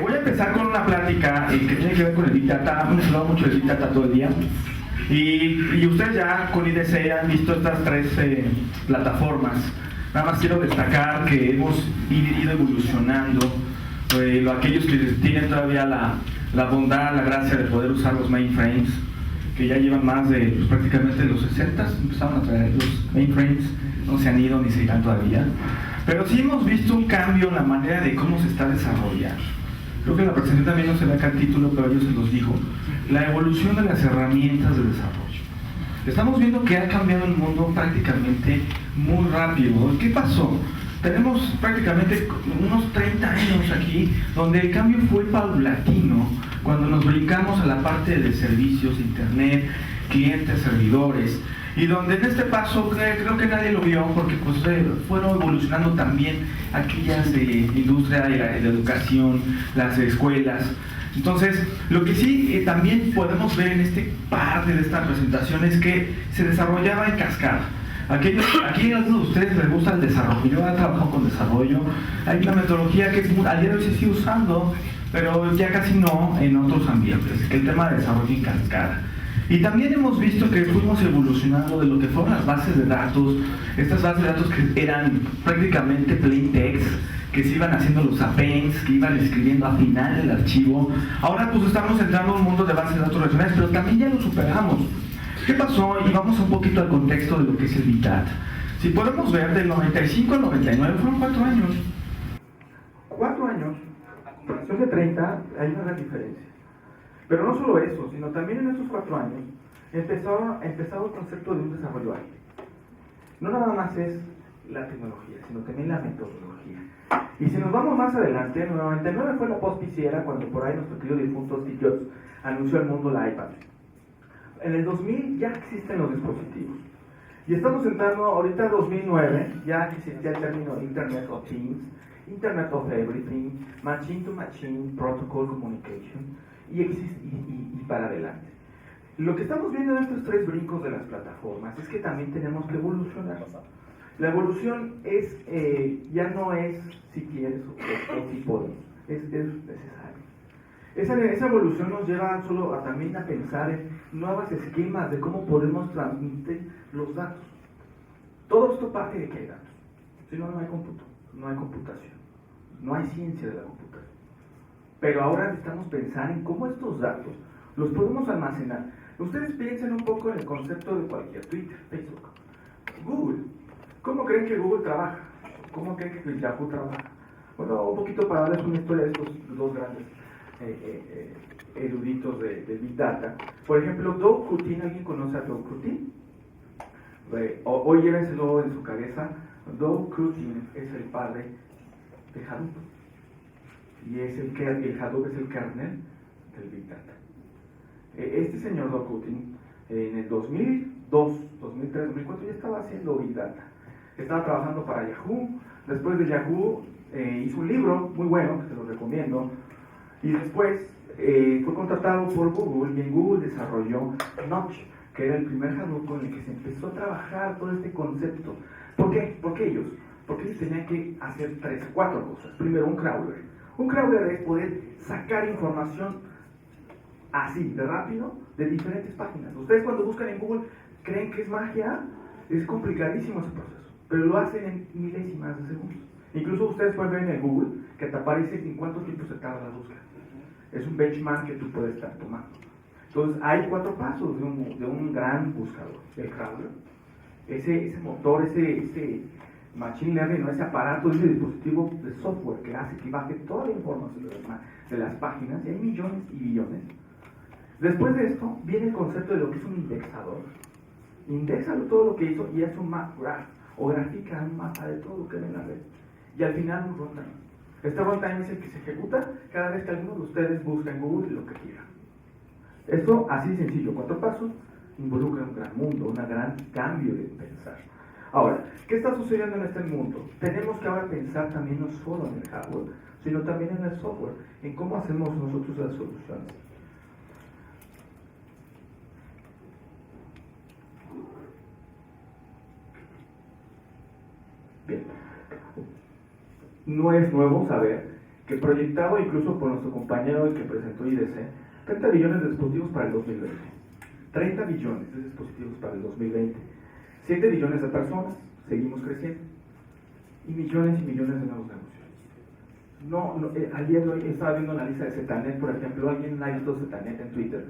Voy a empezar con una plática que tiene que ver con el Big Data. Hemos hablado mucho del Big Data todo el día. Y ustedes ya con IDC han visto estas tres plataformas. Nada más quiero destacar que hemos ido evolucionando. Aquellos que tienen todavía la bondad, la gracia de poder usar los mainframes, que ya llevan más de prácticamente los 60, empezaron a traer los mainframes, no se han ido ni se irán todavía. Pero sí hemos visto un cambio en la manera de cómo se está desarrollando. Creo que en la presentación también no se ve acá el título, pero yo se los digo. La evolución de las herramientas de desarrollo. Estamos viendo que ha cambiado el mundo prácticamente muy rápido. ¿Qué pasó? Tenemos prácticamente unos 30 años aquí, donde el cambio fue paulatino, cuando nos brincamos a la parte de servicios, internet, clientes, servidores, y donde en este paso creo que nadie lo vio, porque pues, fueron evolucionando también aquellas de industria de la educación, las escuelas. Entonces, lo que sí también podemos ver en este parte de esta presentación es que se desarrollaba en cascada. Aquí a algunos de ustedes les gusta el desarrollo. Yo he trabajado con desarrollo. Hay una metodología que al día de hoy se sigue usando, pero ya casi no en otros ambientes, el tema de desarrollo en cascada. Y también hemos visto que fuimos evolucionando de lo que fueron las bases de datos, estas bases de datos que eran prácticamente plain text, que se iban haciendo los appends, que iban escribiendo al final del archivo. Ahora pues estamos entrando a un mundo de bases de datos relacionales, pero también ya lo superamos. ¿Qué pasó? Y vamos un poquito al contexto de lo que es el Big Data. Si podemos ver, del 95 al 99 fueron 4 años. 4 años, a comparación de 30, hay una gran diferencia. Pero no solo eso, sino también en esos 4 años empezó el concepto de un desarrollo ágil. No nada más es la tecnología, sino también la metodología. Y si nos vamos más adelante, en el 99 fue la pospiciera, cuando por ahí nuestro querido difunto Steve Jobs anunció al mundo la iPad. En el 2000 ya existen los dispositivos. Y estamos entrando ahorita en 2009, ya existía el término Internet of Things, Internet of Everything, Machine to Machine, Protocol Communication, y para adelante. Lo que estamos viendo en estos 3 brincos de las plataformas es que también tenemos que evolucionar. La evolución es, ya no es si quieres o si podemos, es necesario. Esa evolución nos lleva solo también a pensar en nuevos esquemas de cómo podemos transmitir los datos. Todo esto parte de que hay datos. Si no, no hay cómputo, no hay computación, no hay ciencia de la computación. Pero ahora necesitamos pensar en cómo estos datos los podemos almacenar. Ustedes piensen un poco en el concepto de cualquier Twitter, Facebook, Google. ¿Cómo creen que Google trabaja? ¿Cómo creen que Yahoo trabaja? Bueno, un poquito para darles una historia de estos 2 grandes eruditos de Big Data. Por ejemplo, Doug Curtin, ¿alguien conoce a Doug Curtin? Hoy llévenselo en su cabeza. Doug Curtin es el padre de Hadoop. Y el Hadoop es el kernel del Big Data. Este señor Doug Curtin, en el 2002, 2003, 2004 ya estaba haciendo Big Data. Estaba trabajando para Yahoo. Después de Yahoo hizo un libro muy bueno, que se lo recomiendo. Y después fue contratado por Google, y en Google desarrolló Notch, que era el primer Hadoop con el que se empezó a trabajar todo este concepto. ¿Por qué? Porque ellos tenían que hacer 4 cosas. Primero, un crawler. Un crawler es poder sacar información así, de rápido, de diferentes páginas. Ustedes cuando buscan en Google creen que es magia, es complicadísimo ese proceso, pero lo hacen en milésimas de segundos. Incluso ustedes pueden ver en el Google que te aparece en cuánto tiempo se tarda la búsqueda. Es un benchmark que tú puedes estar tomando. Entonces hay 4 pasos de un gran buscador. El crawler, ese motor, ese machine learning, ese aparato, ese dispositivo de software que hace que baje toda la información de las páginas, y hay millones y billones. Después de esto viene el concepto de lo que es un indexador. Indexalo todo lo que hizo y hace un map graph, o grafica un mapa de todo lo que ve en la red. Y al final un runtime. Este runtime es el que se ejecuta cada vez que alguno de ustedes busca en Google lo que quiera. Esto así sencillo, 4 pasos, involucra un gran mundo, un gran cambio de pensar. Ahora, ¿qué está sucediendo en este mundo? Tenemos que ahora pensar también no solo en el hardware, sino también en el software, en cómo hacemos nosotros las soluciones. Bien. No es nuevo saber que proyectado incluso por nuestro compañero que presentó IDC, 30 billones de dispositivos para el 2020. 30 billones de dispositivos para el 2020. 7 billones de personas, seguimos creciendo. Y millones de nuevos negocios. Al día de hoy estaba viendo una lista de Zetanet, por ejemplo, alguien ha visto Zetanet en Twitter.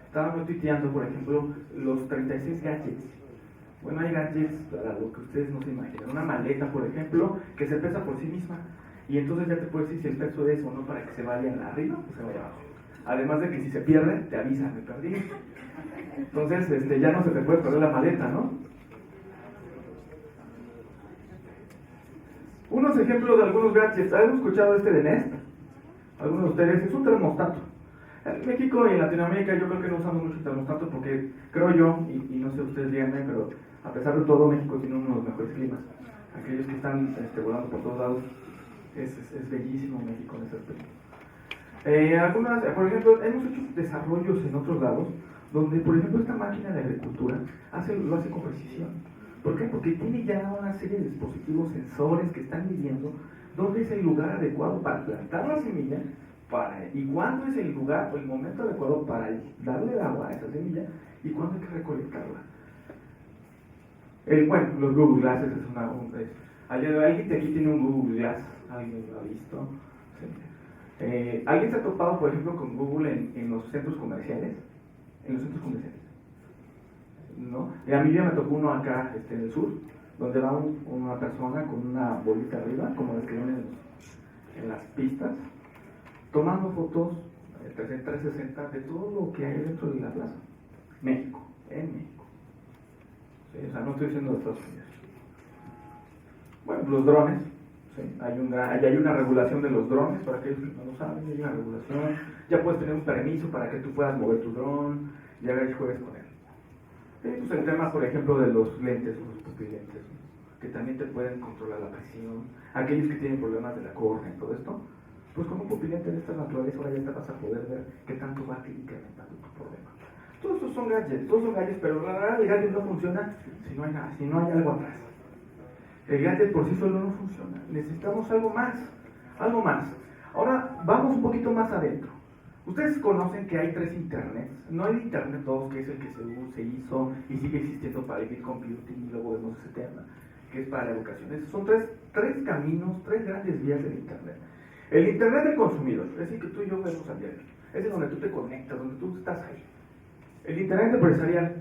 Estaba tuiteando, por ejemplo, los 36 gadgets. Bueno, hay gadgets para lo que ustedes no se imaginan. Una maleta, por ejemplo, que se pesa por sí misma. Y entonces ya te puedes decir si el peso es o no para que se vaya arriba o se vaya abajo. Además de que si se pierde, te avisan, me perdí. Entonces, ya no se te puede perder la maleta, ¿no? Unos ejemplos de algunos gadgets. ¿Han escuchado este de Nest? Algunos de ustedes. Es un termostato. En México y en Latinoamérica yo creo que no usamos mucho el termostato porque creo yo, y no sé ustedes díganme, pero a pesar de todo México tiene uno de los mejores climas. Aquellos que están volando por todos lados, es bellísimo México en ese aspecto. Por ejemplo, hemos hecho desarrollos en otros lados donde, por ejemplo, esta máquina de agricultura lo hace con precisión. ¿Por qué? Porque tiene ya una serie de dispositivos sensores que están midiendo dónde es el lugar adecuado para plantar la semilla y cuándo es el lugar o el momento adecuado para darle agua a esa semilla y cuándo hay que recolectarla. Bueno, los Google Glasses es una... ¿Alguien de aquí tiene un Google Glass? ¿Alguien lo ha visto? Sí. ¿Alguien se ha topado, por ejemplo, con Google en los centros comerciales? En los centros comerciales. ¿No? Y a mí ya me tocó uno acá en el sur, donde va una persona con una bolita arriba, como las que ven en las pistas, tomando fotos 360 de todo lo que hay dentro de la plaza. México, en México. Sí, o sea, no estoy diciendo de Estados Unidos. Bueno, los drones. Sí, hay una regulación de los drones, para aquellos que no lo saben, hay una regulación. Ya puedes tener un permiso para que tú puedas mover tu dron y hagas juegues con él. Pues el tema, por ejemplo, de los lentes, los pupilentes, ¿no? Que también te pueden controlar la presión. Aquellos que tienen problemas de la córnea y todo esto, pues con un pupilente de esta naturaleza ahora ya te vas a poder ver qué tanto va incrementando tu problema. Todos estos son gadgets, pero la verdad el gadget no funciona si no hay nada, si no hay algo atrás. El gadget por sí solo no funciona, necesitamos algo más. Ahora vamos un poquito más adentro. Ustedes conocen que hay 3 internets. No hay Internet 2, que es el que se hizo y sigue existiendo para el computing, y luego vemos ese tema, que es para la educación. Son tres caminos, 3 grandes vías del Internet. El Internet del consumidor, es decir, que tú y yo vemos al diario. Ese es donde tú te conectas, donde tú estás ahí. El Internet empresarial,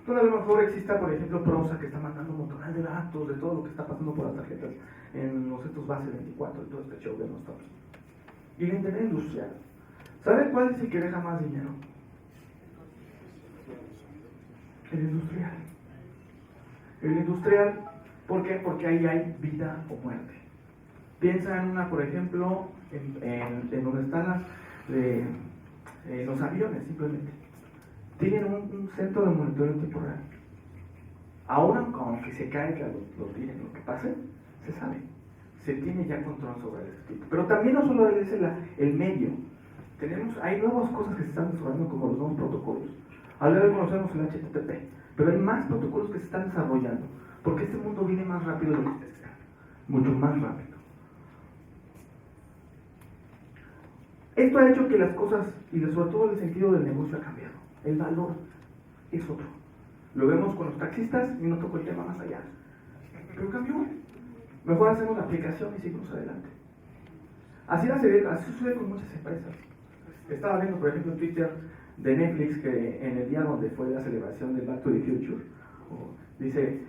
donde a lo mejor exista, por ejemplo, Prosa, que está mandando un montón de datos de todo lo que está pasando por las tarjetas en los centros base 24 y todo este show de nosotros. Y el Internet industrial. ¿Saben cuál es el que deja más dinero? El industrial. El industrial, ¿por qué? Porque ahí hay vida o muerte. Piensa en por ejemplo, en donde están los aviones, simplemente. Tienen un centro de monitoreo en tiempo real. Aunque se caiga, lo tiren, lo que pase, se sabe. Se tiene ya control sobre el tipo. Pero también no solo es el medio. Hay nuevas cosas que se están desarrollando como los nuevos protocolos. Ahora conocemos el HTTP, pero hay más protocolos que se están desarrollando, porque este mundo viene más rápido de lo que ustedes creen, mucho más rápido. Esto ha hecho que las cosas, y sobre todo el sentido del negocio ha cambiado. El valor es otro. Lo vemos con los taxistas y no toco el tema más allá. Pero cambió. Mejor hacemos la aplicación y seguimos adelante. Así sucede con muchas empresas. Estaba viendo, por ejemplo, en Twitter de Netflix que en el día donde fue la celebración del Back to the Future, dice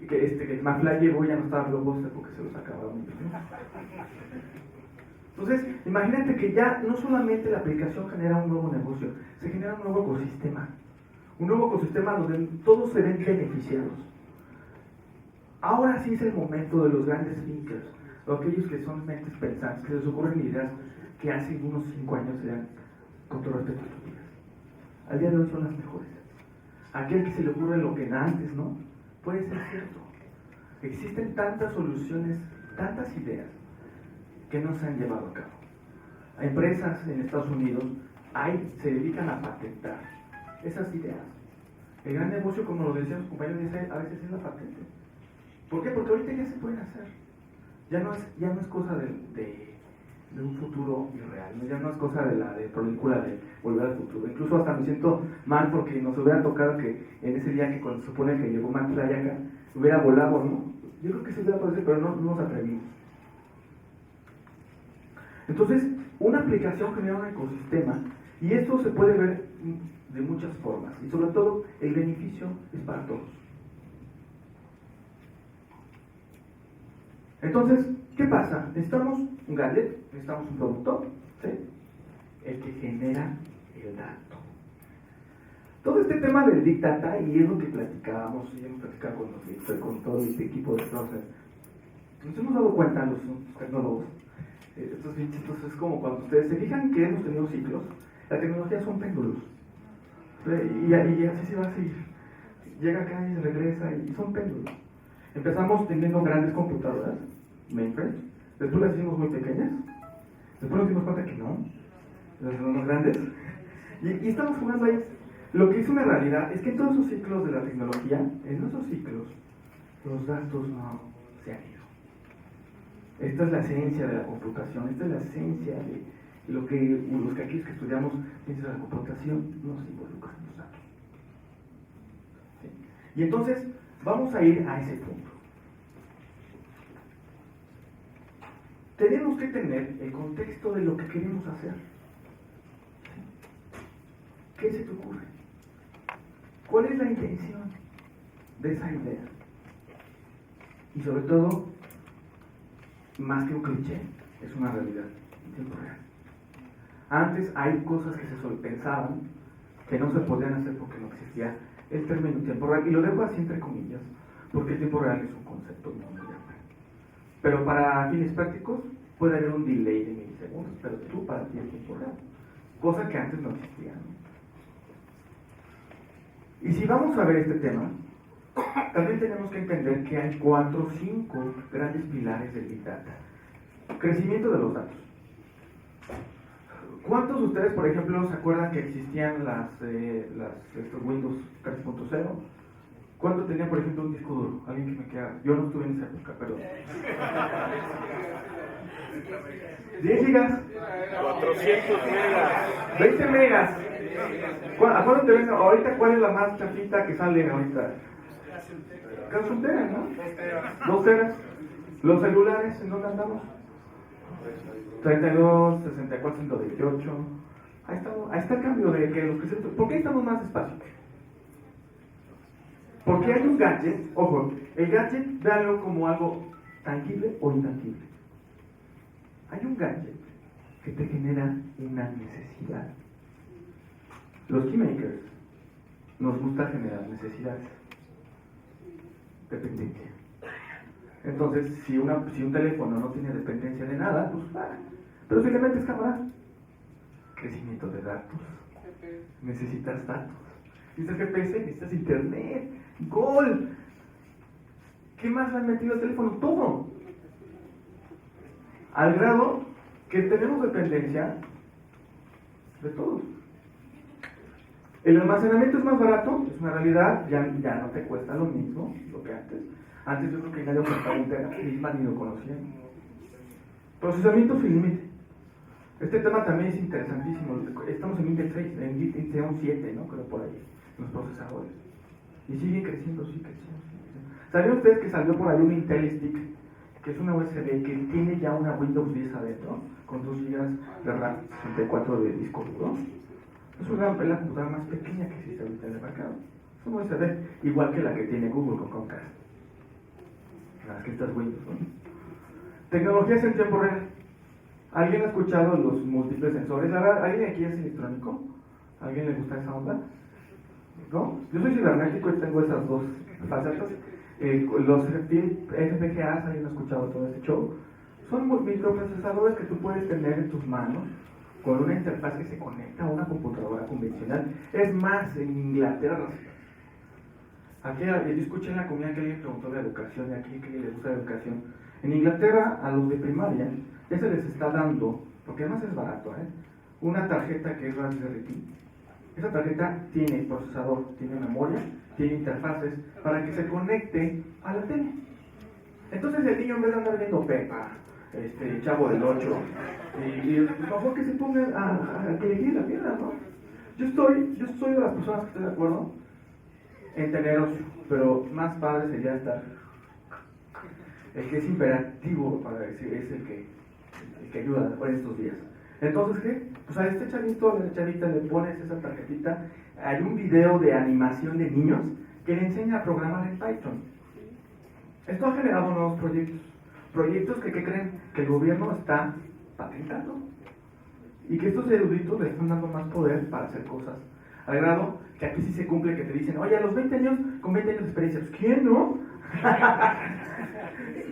que McFly llegó y ya no estaba Blockbuster porque se los acabaron. Entonces, imagínate que ya no solamente la aplicación genera un nuevo negocio, se genera un nuevo ecosistema. Un nuevo ecosistema donde todos se ven beneficiados. Ahora sí es el momento de los grandes thinkers, o aquellos que son mentes pensantes, que les ocurren ideas que hace unos 5 años eran, con todo respeto, estúpidas. Al día de hoy son las mejores. Aquel que se le ocurre lo que antes, ¿no? Puede ser cierto. Existen tantas soluciones, tantas ideas que no se han llevado a cabo. A empresas en Estados Unidos se dedican a patentar esas ideas. El gran negocio, como lo decían sus compañeros, a veces es la patente. ¿Por qué? Porque ahorita ya se pueden hacer. Ya no es cosa de un futuro irreal, ¿no? Ya no es cosa de la película de Volver al Futuro. Incluso hasta me siento mal porque nos hubiera tocado que en ese día que cuando se supone que llegó McFly acá, hubiera volado, ¿no? Yo creo que se hubiera podido, pero no nos atrevimos. Entonces, una aplicación genera un ecosistema y esto se puede ver de muchas formas y sobre todo el beneficio es para todos. Entonces, ¿qué pasa? Necesitamos un gadget, necesitamos un producto, ¿sí? El que genera el dato. Todo este tema del Big Data, y es lo que platicábamos, y hemos platicado con todo este equipo de Frozen, nos hemos dado cuenta, los tecnólogos, estos bichitos, es como cuando ustedes se fijan que hemos tenido ciclos, la tecnología son péndulos, y así se va a seguir. Llega acá y regresa, y son péndulos. Empezamos teniendo grandes computadoras, mainframes, después las hicimos muy pequeñas, después nos dimos cuenta que no, las hicimos grandes, y estamos jugando ahí. Lo que es una realidad es que en todos esos ciclos de la tecnología, en esos ciclos, los datos no se han ido. Esta es la esencia de la computación, esta es la esencia de lo que los que aquí estudiamos ciencias de la computación nos involucran los datos. ¿Sí? Y entonces, vamos a ir a ese punto. Tenemos que tener el contexto de lo que queremos hacer. ¿Qué se te ocurre? ¿Cuál es la intención de esa idea? Y sobre todo, más que un cliché, es una realidad en tiempo real. Antes hay cosas que se pensaban que no se podían hacer porque no existía el término tiempo real, y lo dejo así entre comillas, porque el tiempo real es un concepto muy amplio. Pero para fines prácticos puede haber un delay de milisegundos, pero tú para ti es tiempo real, cosa que antes no existía, ¿no? Y si vamos a ver este tema, también tenemos que entender que hay 4 o 5 grandes pilares del Big Data. Crecimiento de los datos. ¿Cuántos de ustedes, por ejemplo, se acuerdan que existían estos Windows 3.0? ¿Cuánto tenía, por ejemplo, un disco duro? Alguien que me queda. Yo no estuve en esa época, pero. 10 gigas. 400 megas. 20 megas. ¿A cuánto te ven? Ahorita, ¿cuál es la más chafita que sale ahorita? Casi un tera, ¿no? 2 teras. Los celulares, ¿en dónde andamos? 32, 64, 128. Ahí está el cambio de que los que ¿por qué estamos más despacio? Porque hay un gadget, ojo, el gadget véanlo como algo tangible o intangible. Hay un gadget que te genera una necesidad. Los keymakers nos gusta generar necesidades. Dependencia. Entonces, si un teléfono no tiene dependencia de nada, pues para. Pero si le metes cámara, crecimiento de datos. Necesitas datos. Necesitas GPS, necesitas internet. ¡Gol! ¿Qué más le han metido al teléfono? Todo. Al grado que tenemos dependencia de todo. El almacenamiento es más barato, es una realidad, ya no te cuesta lo mismo lo que antes. Antes yo creo que nadie compraba un tera, y más ni lo conocían. Procesamiento sin límite. Este tema también es interesantísimo. Estamos en Intel 6, en Intel 7, ¿no? Creo por ahí, los procesadores. Y sigue creciendo, sigue creciendo. ¿Sabían ustedes que salió por ahí un Intel Stick, que es una USB que tiene ya una Windows 10 adentro, con 2 GB de RAM, 64 de disco duro? Es la computadora más pequeña que existe ahorita en el mercado. Es una USB, igual que la que tiene Google con Chromecast. Las que estas Windows, ¿no? Tecnologías en tiempo real. ¿Alguien ha escuchado los múltiples sensores? ¿Alguien aquí es electrónico? ¿A alguien le gusta esa onda? ¿No? Yo soy cibernético y tengo esas dos facetas. Los FPGAs, ¿alguien ha escuchado todo ese show? Son microprocesadores que tú puedes tener en tus manos con una interfaz que se conecta a una computadora convencional. Es más, en Inglaterra, aquí yo escuché en la comunidad que alguien preguntó de educación, y aquí que le gusta la educación. En Inglaterra, a los de primaria, ya se les está dando, porque además es barato, una tarjeta que es Raspberry Pi. Esa tarjeta tiene procesador, tiene memoria, tiene interfaces para que se conecte a la tele. Entonces el niño, en vez de andar viendo Peppa, Chavo del 8, y mejor que se pongan a que le guíe la piedra, ¿no? Yo soy de las personas que estoy de acuerdo en tener ocio, pero más padre sería estar. El que es imperativo para decir es el que ayuda en estos días. Entonces, ¿qué? Pues a este chavito, a la chavita le pones esa tarjetita. Hay un video de animación de niños que le enseña a programar en Python. Esto ha generado nuevos proyectos. Proyectos que creen que el gobierno está patentando. Y que estos eruditos le están dando más poder para hacer cosas. Al grado que aquí sí se cumple, que te dicen, oye, a los 20 años, con 20 años de experiencia. Pues, ¿quién, no?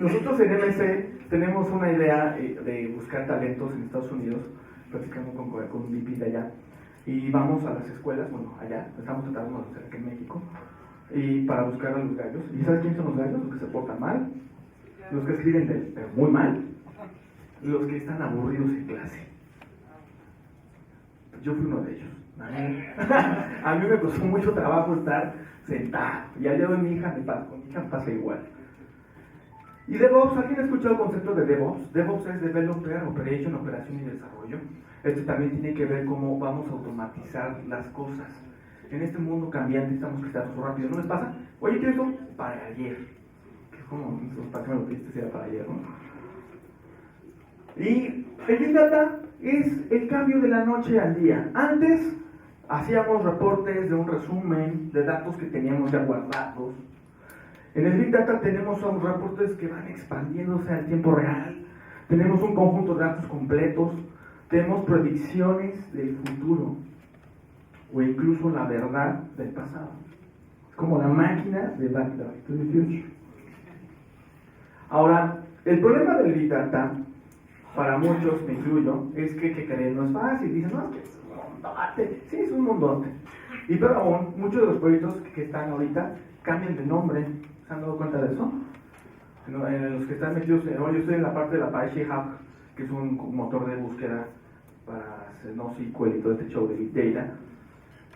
Nosotros en MC tenemos una idea de buscar talentos en Estados Unidos, platicando con un VP de allá, y vamos a las escuelas, bueno, allá, estamos tratando de hacer aquí en México, y para buscar a los gallos. ¿Y sabes quiénes son los gallos? Los que se portan mal, los que escriben pero muy mal, los que están aburridos en clase. Yo fui uno de ellos. A mí me costó mucho trabajo estar sentado, y al día de hoy con mi hija me pasa igual. Y DevOps, ¿alguien ha escuchado el concepto de DevOps? DevOps es Developer, Operation, Operación y Desarrollo. Esto también tiene que ver cómo vamos a automatizar las cosas. En este mundo cambiante estamos creciendo rápido. ¿No les pasa? Oye, ¿qué es eso? Para ayer. ¿Cómo? ¿Para qué me lo pediste si era para ayer, no? Y el Big Data es el cambio de la noche al día. Antes hacíamos reportes de un resumen de datos que teníamos ya guardados. En el Big Data tenemos reportes que van expandiéndose al tiempo real. Tenemos un conjunto de datos completos. Tenemos predicciones del futuro. O incluso la verdad del pasado. Es como la máquina de Back to the Future. Ahora, el problema del Big Data, para muchos, me incluyo, es que creen no es fácil. Dicen, no, es que es un mondote. Sí, es un mondote. Y pero aún, muchos de los proyectos que están ahorita cambian de nombre. ¿Se han dado cuenta de eso? En los que están metidos, yo estoy en la parte de la Apache Hub, que es un motor de búsqueda para NoSQL y todo este show de Big Data.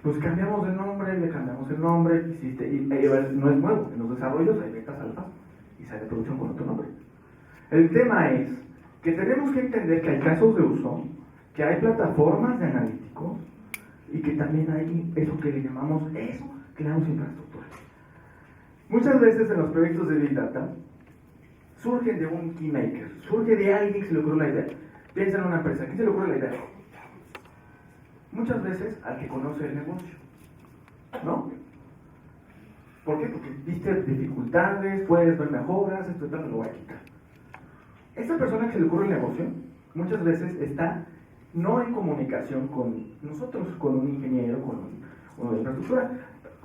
Pues cambiamos de nombre, le cambiamos el nombre, y no es nuevo. En los desarrollos hay betas alfa y sale producción con otro nombre. El tema es que tenemos que entender que hay casos de uso, que hay plataformas de analíticos y que también hay eso que le llamamos infraestructura. Muchas veces en los proyectos de Big Data surgen de un keymaker, surge de alguien que se le ocurrió la idea. Piensa en una empresa, ¿quién se le ocurre la idea? Muchas veces al que conoce el negocio, ¿no? ¿Por qué? Porque viste dificultades, puedes ver mejoras, esto tal, lo voy a quitar. Esta persona que se le ocurre el negocio, muchas veces está no en comunicación con nosotros, con un ingeniero, con uno de infraestructura,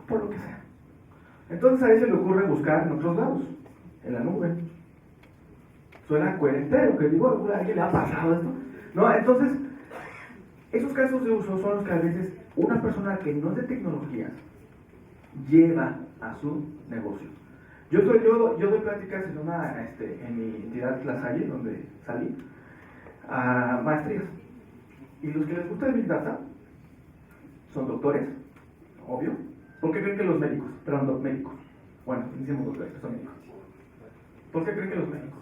por lo que sea. Entonces a él se le ocurre buscar en otros lados, en la nube. Suena coherente, que digo, ¿a alguien le ha pasado esto? No, entonces, esos casos de uso son los que a veces una persona que no es de tecnología lleva a su negocio. Yo doy pláticas en mi entidad La Salle, donde salí, a maestrías. Y los que les gusta el Big Data son doctores, obvio. ¿Por qué creen que los médicos? Perdón, los médicos. Bueno, decimos doctores, que son médicos. ¿Por qué creen que los médicos?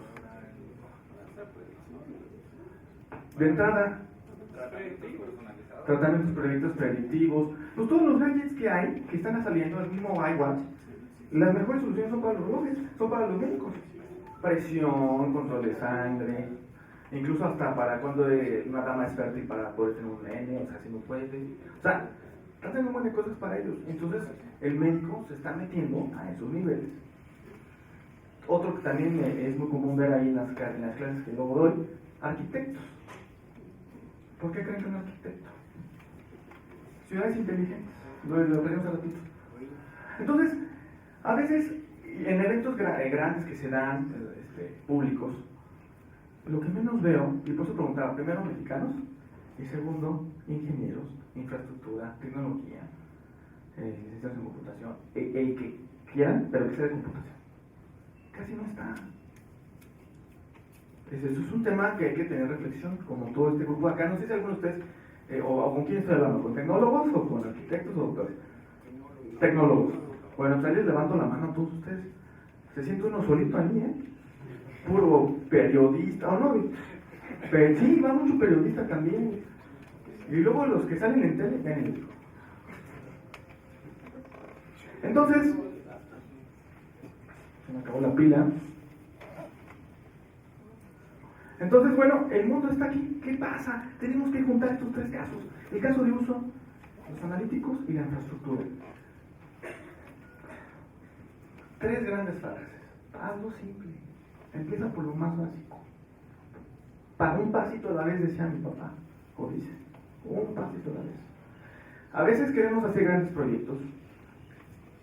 De entrada, tratamientos preventivos predictivos, pues todos los gadgets que hay, que están saliendo, el mismo iWatch, las mejores soluciones son para los relojes, son para los médicos. Presión, control de sangre, incluso hasta para cuando una dama es fértil para poder tener un nene, o sea, si no puede. O sea, están haciendo un montón de cosas para ellos. Entonces, el médico se está metiendo a esos niveles. Otro que también es muy común ver ahí en las clases que luego doy, arquitectos. ¿Por qué creen que un arquitecto? Ciudades inteligentes, lo tenemos a ratito. Entonces, a veces, en eventos grandes que se dan, públicos, lo que menos veo, y por eso preguntaba, primero mexicanos, y segundo, ingenieros, infraestructura, tecnología, licenciados en computación, el que quieran, pero que sea de computación. Casi no está. Eso es un tema que hay que tener reflexión, como todo este grupo acá. No sé si alguno de ustedes, o con quién estoy hablando, con tecnólogos o con arquitectos o doctores. Tecnólogos. Bueno, pues les levanto la mano a todos ustedes. Se siente uno solito ahí, puro periodista, o no, pero sí, va mucho periodista también. Y luego los que salen en tele, ven el hijo. Entonces, se me acabó la pila. Entonces, bueno, el mundo está aquí. ¿Qué pasa? Tenemos que juntar estos tres casos. El caso de uso, los analíticos y la infraestructura. Tres grandes frases. Hazlo simple. Empieza por lo más básico. Para un pasito a la vez, decía mi papá, o dice, un pasito a la vez. A veces queremos hacer grandes proyectos,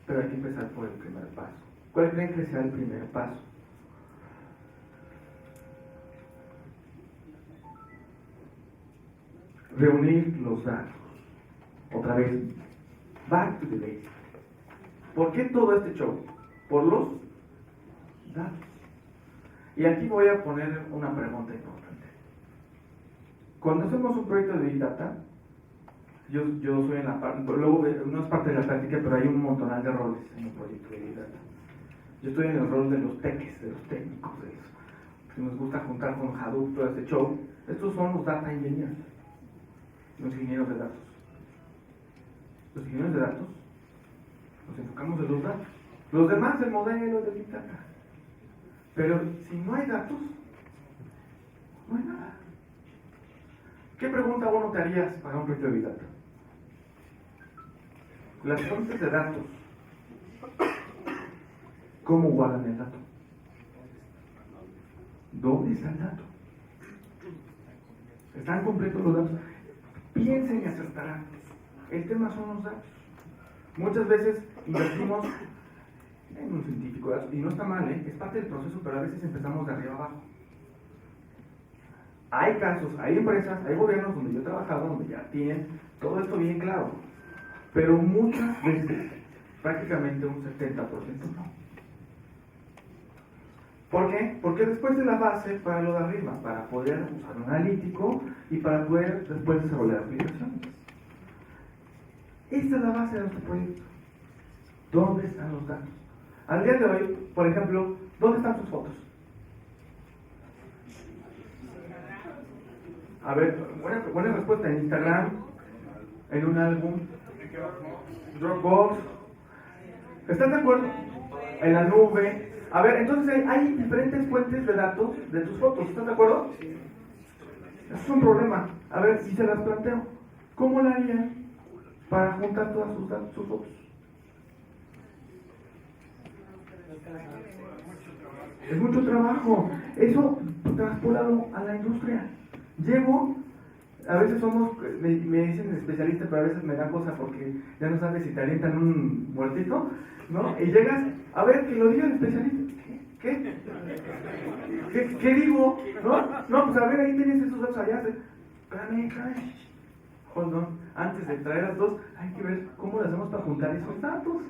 pero hay que empezar por el primer paso. ¿Cuál creen que sea el primer paso? Reunir los datos. Otra vez, back to the basics. ¿Por qué todo este show? Por los datos. Y aquí voy a poner una pregunta importante. Cuando hacemos un proyecto de Big Data, yo soy en la parte, luego no es parte de la práctica, pero hay un montonal de roles en un proyecto de Big Data. Yo estoy en el rol de los teques, de los técnicos, de los que nos gusta juntar con Hadoop todo este show. Estos son los data engineers, los ingenieros de datos. Los ingenieros de datos nos enfocamos en los datos. Los demás, el modelo de Big Data. Pero si no hay datos, no hay nada. ¿Qué pregunta uno te harías para un proyecto de Big Data? Las fuentes de datos. ¿Cómo guardan el dato? ¿Dónde está el dato? ¿Están completos los datos? Piensen y acertarán. El tema son los datos. Muchas veces invertimos en un científico de datos, y no está mal, es parte del proceso, pero a veces empezamos de arriba abajo. Hay casos, hay empresas, hay gobiernos donde yo he trabajado, donde ya tienen todo esto bien claro, pero muchas veces, prácticamente un 70% no. ¿Por qué? Porque después de la base para lo de arriba, para poder usar un analítico y para poder después desarrollar aplicaciones. Esta es la base de nuestro proyecto. ¿Dónde están los datos? Al día de hoy, por ejemplo, ¿dónde están sus fotos? A ver, buena respuesta. En Instagram, en un álbum, Dropbox. ¿Están de acuerdo? En la nube. A ver, entonces hay diferentes fuentes de datos de tus fotos. ¿Estás de acuerdo? Eso es un problema. A ver, si se las planteo. ¿Cómo la harían para juntar todas sus fotos? Es mucho trabajo. Eso traspolado a la industria. Llevo, a veces me dicen especialista, pero a veces me da cosa porque ya no sabes si te alientan un muertito, ¿no? Y llegas, a ver, que lo diga el especialista. ¿Qué digo? No, pues a ver, ahí tienes esos datos allá. Espérame. Hold on. Antes de traer las dos, hay que ver cómo lo hacemos para juntar esos datos.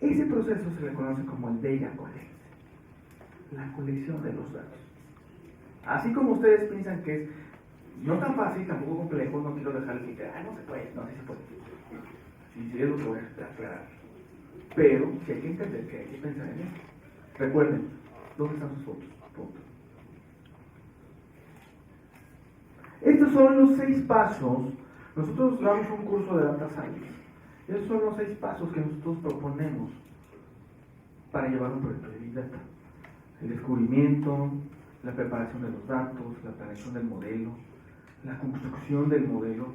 Ese proceso se le conoce como el data collection, la colección de los datos. Así como ustedes piensan que es no tan fácil, tampoco complejo, no quiero dejarles que no se puede, no, sí se puede. Sí, es lo que voy a aclarar. Pero sí hay que entender que hay que pensar en eso. Recuerden, ¿dónde están sus fotos? Punto. Estos son los 6 pasos. Nosotros damos un curso de Data Science. Esos son los 6 pasos que nosotros proponemos para llevar un proyecto de Big Data. El descubrimiento, la preparación de los datos, la planeación del modelo, la construcción del modelo,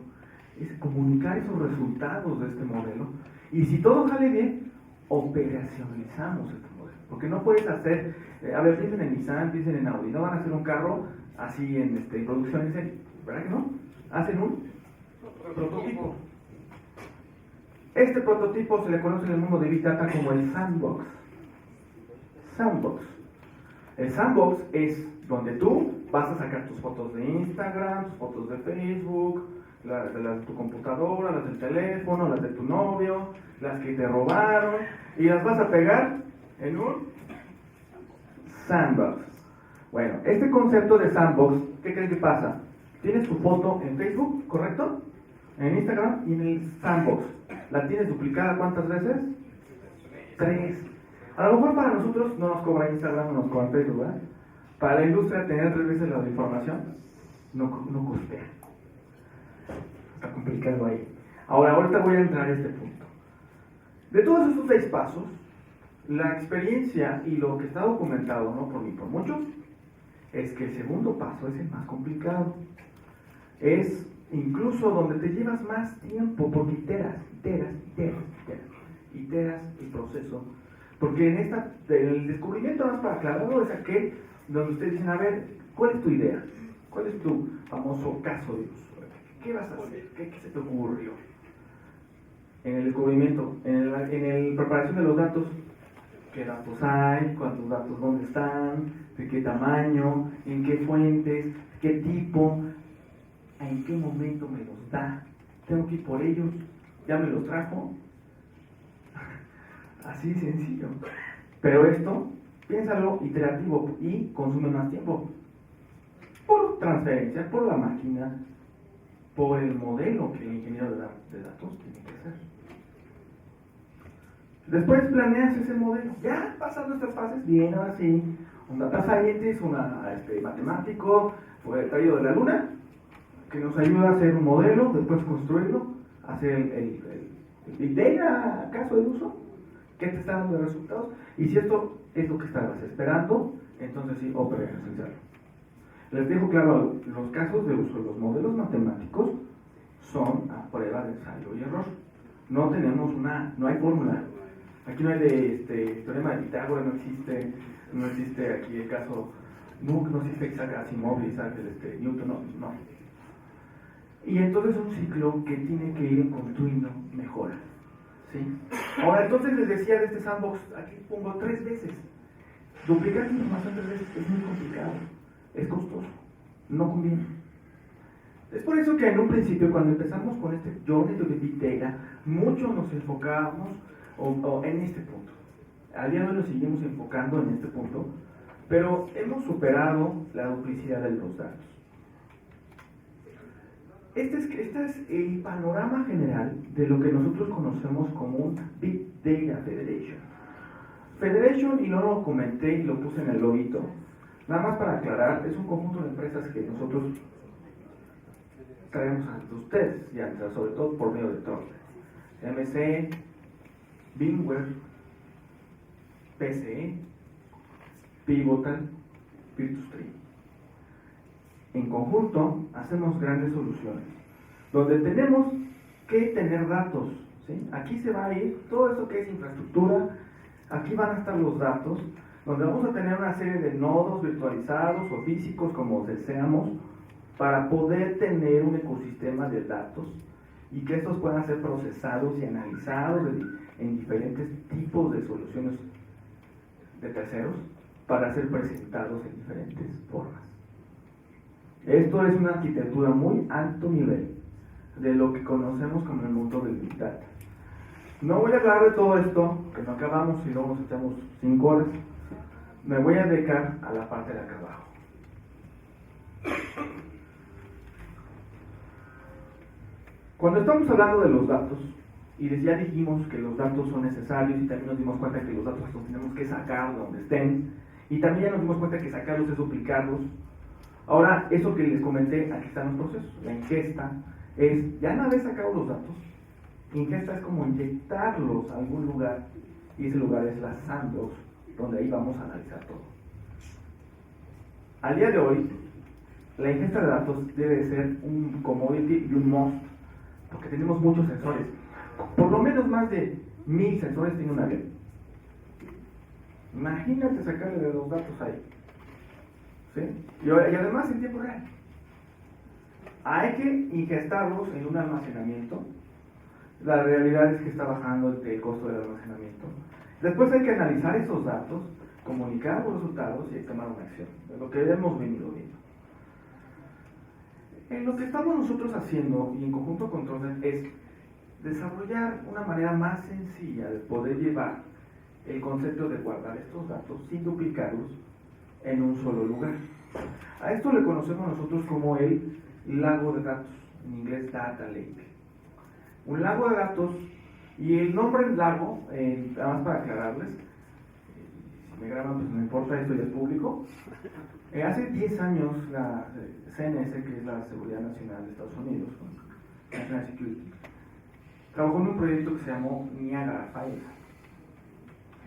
es comunicar esos resultados de este modelo, y si todo sale bien, operacionalizamos este modelo. Porque no puedes hacer, a ver, piensen en Nissan, piensen en Audi, no van a hacer un carro así en producción en serie, ¿verdad que no? Hacen un prototipo. Este prototipo se le conoce en el mundo de Big Data como el sandbox. Sandbox. El sandbox es donde tú vas a sacar tus fotos de Instagram, tus fotos de Facebook, las de tu computadora, las del teléfono, las de tu novio, las que te robaron, y las vas a pegar en un sandbox. Bueno, este concepto de sandbox, ¿qué crees que pasa? Tienes tu foto en Facebook, ¿correcto? En Instagram y en el sandbox. ¿La tienes duplicada cuántas veces? 3. A lo mejor para nosotros no nos cobra Instagram, no nos cobra Facebook, ¿verdad? Para la industria tener 3 veces la información no costea. Está complicado ahí. Ahorita voy a entrar a este punto. De todos estos 6 pasos, la experiencia y lo que está documentado, no por mí, por muchos, es que el segundo paso es el más complicado. Es incluso donde te llevas más tiempo, porque iteras el proceso. Porque en el descubrimiento, más para aclararlo, es aquel donde ustedes dicen, a ver, ¿cuál es tu idea? ¿Cuál es tu famoso caso de uso? ¿Qué vas a hacer? ¿Qué se te ocurrió? En el descubrimiento, en la preparación de los datos, ¿qué datos hay? ¿Cuántos datos dónde están? ¿De qué tamaño? ¿En qué fuentes? ¿Qué tipo? ¿En qué momento me los da? ¿Tengo que ir por ellos? ¿Ya me los trajo? Así de sencillo. Pero esto, piénsalo iterativo y consume más tiempo. Por transferencia, por la máquina, por el modelo que el ingeniero de datos tiene que hacer. Después planeas ese modelo. Ya pasando estas fases, bien, ahora sí, un data scientist, un matemático, fue traído de la luna, que nos ayuda a hacer un modelo, después construirlo, hacer el big data, caso de uso, qué te está dando de resultados, y si esto es lo que estabas esperando, entonces sí, operacionalizarlo. Les dejo claro, los casos de uso, los modelos matemáticos son a prueba de ensayo y error. No hay fórmula. Aquí no hay de teorema de Pitágoras, no existe aquí el caso no existe Isaac Asimov, Isaac Newton, no. Y entonces es un ciclo que tiene que ir construyendo mejoras, ¿sí? Ahora, entonces les decía de este sandbox, aquí pongo 3 veces. Duplicar información 3 veces es muy complicado, es costoso, no conviene. Es por eso que en un principio, cuando empezamos con este journey to the big data, muchos nos enfocábamos en este punto. Al día de hoy nos seguimos enfocando en este punto, pero hemos superado la duplicidad de los datos. Este es el panorama general de lo que nosotros conocemos como un Big Data Federation. Federation, y no lo comenté y lo puse en el logito, nada más para aclarar, es un conjunto de empresas que nosotros traemos ante ustedes, y sobre todo por medio de Torres. MC, VMware, PCE, Pivotal, VirtuStream. En conjunto hacemos grandes soluciones, donde tenemos que tener datos, ¿sí? Aquí se va a ir todo eso que es infraestructura, aquí van a estar los datos, donde vamos a tener una serie de nodos virtualizados o físicos, como deseamos, para poder tener un ecosistema de datos y que estos puedan ser procesados y analizados en diferentes tipos de soluciones de terceros para ser presentados en diferentes formas. Esto es una arquitectura muy alto nivel de lo que conocemos como el mundo del Big Data. No voy a hablar de todo esto, que no acabamos y luego nos echamos 5 horas. Me voy a dedicar a la parte de acá abajo. Cuando estamos hablando de los datos, y ya dijimos que los datos son necesarios y también nos dimos cuenta que los datos los tenemos que sacar de donde estén, y también ya nos dimos cuenta que sacarlos es duplicarlos. Ahora, eso que les comenté, aquí están los procesos. La ingesta es, ya una vez sacados los datos, ingesta es como inyectarlos a algún lugar, y ese lugar es la sandbox, donde ahí vamos a analizar todo. Al día de hoy, la ingesta de datos debe ser un commodity y un must, porque tenemos muchos sensores. Por lo menos más de 1000 sensores tiene un avión. Imagínate sacarle los datos ahí. ¿Sí? Y además en tiempo real. Hay que ingestarlos en un almacenamiento. La realidad es que está bajando el costo del almacenamiento. Después hay que analizar esos datos, comunicar los resultados y tomar una acción. Es lo que hemos venido viendo. En lo que estamos nosotros haciendo, y en conjunto con Torres, es desarrollar una manera más sencilla de poder llevar el concepto de guardar estos datos sin duplicarlos en un solo lugar. A esto le conocemos nosotros como el lago de datos, en inglés Data Lake. Un lago de datos, y el nombre lago, nada más para aclararles, me graban, pues no importa, esto ya es público. Hace 10 años la CNS, que es la Seguridad Nacional de Estados Unidos, National Security, trabajó en un proyecto que se llamó Niagara Files.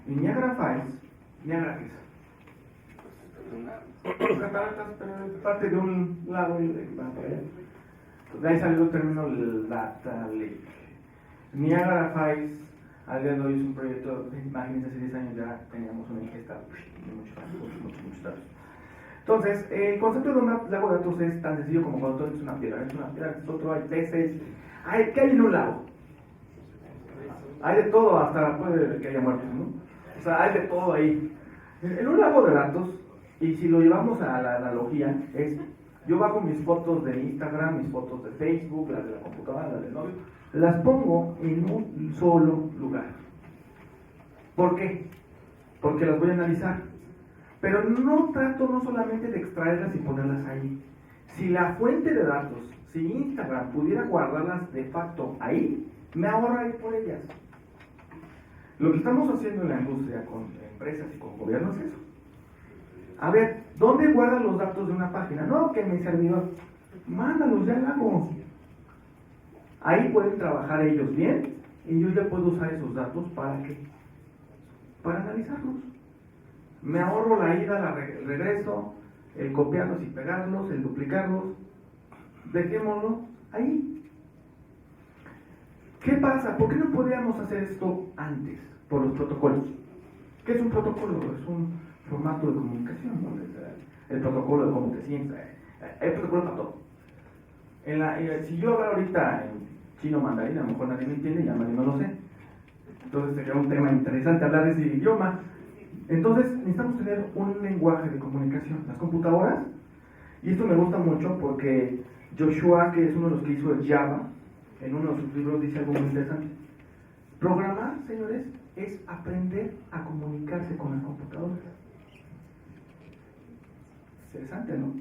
Y Niagara Files, ¿Niagara qué es? Cataratas, pero es parte de un lago y van para allá. De ahí salió el término Data Lake. Niagara Files, al día de hoy, es un proyecto, imagínense, hace 10 años ya teníamos una ingesta de muchos datos. Entonces, el concepto de un lago de datos es tan sencillo como cuando tú eres una piedra, es otro, hay peces. ¿Qué hay en un lago? Hay de todo, hasta puede que haya muertos, ¿no? O sea, hay de todo ahí. En un lago de datos, y si lo llevamos a la analogía, es, yo bajo mis fotos de Instagram, mis fotos de Facebook, las de la computadora, las del novio, las pongo en un solo lugar. ¿Por qué? Porque las voy a analizar. Pero no trato no solamente de extraerlas y ponerlas ahí. Si la fuente de datos, si Instagram pudiera guardarlas de facto ahí, me ahorra ir por ellas. Lo que estamos haciendo en la industria, con empresas y con gobiernos es eso. A ver, ¿dónde guardan los datos de una página? No, que mi servidor. Mándalos, ya lo hago. Ahí pueden trabajar ellos bien y yo ya puedo usar esos datos ¿para qué? Para analizarlos. Me ahorro la ida, el regreso, el copiarlos y pegarlos, el duplicarlos. Dejémoslo ahí. ¿Qué pasa? ¿Por qué no podíamos hacer esto antes? Por los protocolos. ¿Qué es un protocolo? Es un formato de comunicación, ¿no? El protocolo de cómo te sientes. Hay protocolo para todo. Si yo hablo ahorita en chino mandarín, a lo mejor nadie me entiende, ya nadie me lo sé. Entonces sería un tema interesante hablar de ese idioma. Entonces necesitamos tener un lenguaje de comunicación. Las computadoras, y esto me gusta mucho porque Joshua, que es uno de los que hizo el Java, en uno de sus libros dice algo muy interesante. Programar, señores, es aprender a comunicarse con las computadoras. Interesante, ¿no?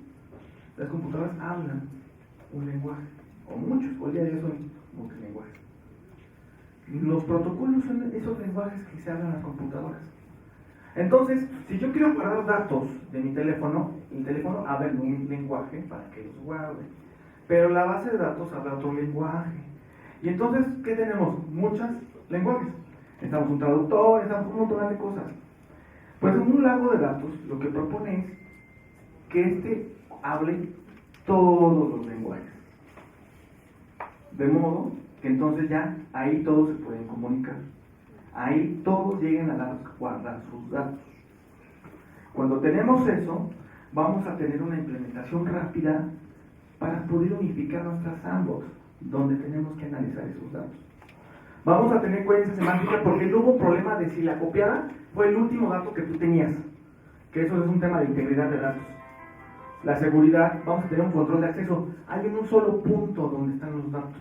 Las computadoras hablan un lenguaje, o muchos, hoy día ya son muchos lenguajes. Los protocolos son esos lenguajes que se hablan en las computadoras. Entonces, si yo quiero guardar datos de mi teléfono, el teléfono habla en un lenguaje para que los guarde. Pero la base de datos habla otro lenguaje. Y entonces, ¿qué tenemos? Muchos lenguajes. Necesitamos un traductor, necesitamos un montón de cosas. Pues en un lago de datos, lo que propone es que hable todos los lenguajes. De modo que entonces ya ahí todos se pueden comunicar. Ahí todos lleguen a guardar sus datos. Cuando tenemos eso, vamos a tener una implementación rápida para poder unificar nuestras sandbox, donde tenemos que analizar esos datos. Vamos a tener coherencia semántica porque no hubo problema de si la copiada fue el último dato que tú tenías, que eso es un tema de integridad de datos. La seguridad, vamos a tener un control de acceso. Hay un solo punto donde están los datos.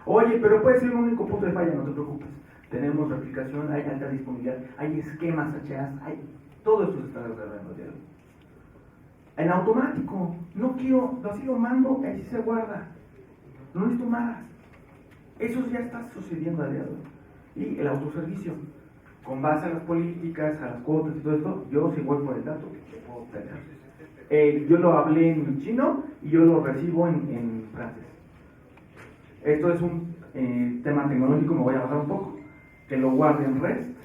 Oye, pero puede ser un único punto de falla, no te preocupes. Tenemos replicación, hay alta disponibilidad, hay esquemas HAs, hay todo esto se está desarrollando ya. En automático, no quiero, así lo mando, así se guarda. No necesito más. Eso ya está sucediendo a día de hoy. Y el autoservicio, con base a las políticas, a las cuotas y todo esto, yo sí voy por el dato que puedo tener. Yo lo hablé en chino y yo lo recibo en francés. Esto es un tema tecnológico, me voy a bajar un poco. Que lo guarde en REST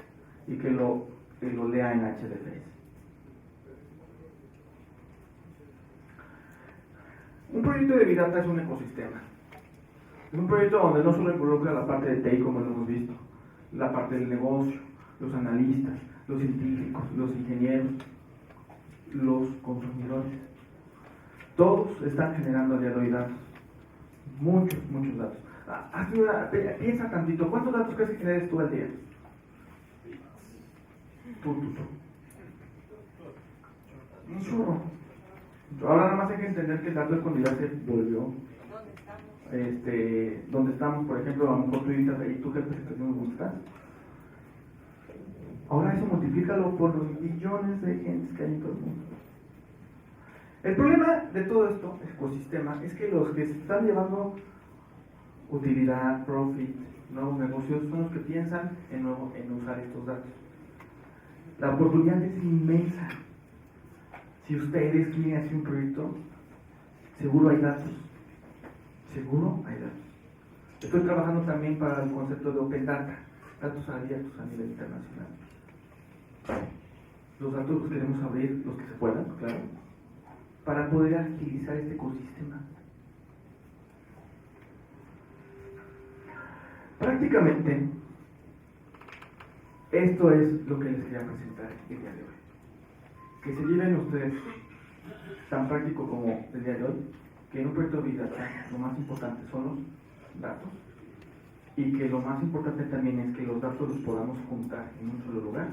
y que lo lea en HDFS. Un proyecto de Big Data es un ecosistema. Es un proyecto donde no solo involucra la parte de TI, como lo hemos visto, la parte del negocio, los analistas, los científicos, los ingenieros, los consumidores. Todos están generando a día de hoy datos. Muchos datos. Piensa tantito, ¿cuántos datos crees que generes tú al día? Tú. Un churro. Ahora nada más hay que entender que el dato es cuando ya se volvió. Donde estamos, por ejemplo, a lo mejor tú dices ahí, tu jefe se ¿dónde estás? Ahora eso multiplícalo por los millones de gentes que hay en todo el mundo. El problema de todo esto, ecosistema, es que los que se están llevando utilidad, profit, nuevos negocios, son los que piensan en usar estos datos. La oportunidad es inmensa. Si ustedes quieren hacer un proyecto, seguro hay datos. Seguro hay datos. Estoy trabajando también para el concepto de Open Data, datos abiertos a nivel internacional. Los datos los queremos abrir, los que se puedan, claro, para poder agilizar este ecosistema. Prácticamente, esto es lo que les quería presentar el día de hoy. Que se lleven ustedes tan práctico como el día de hoy, que en un proyecto de Big Data lo más importante son los datos y que lo más importante también es que los datos los podamos juntar en un solo lugar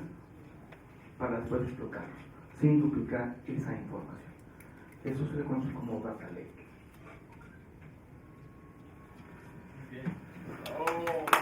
para después explotarlos, sin duplicar esa información. Eso se le conoce como Data Lake. Oh.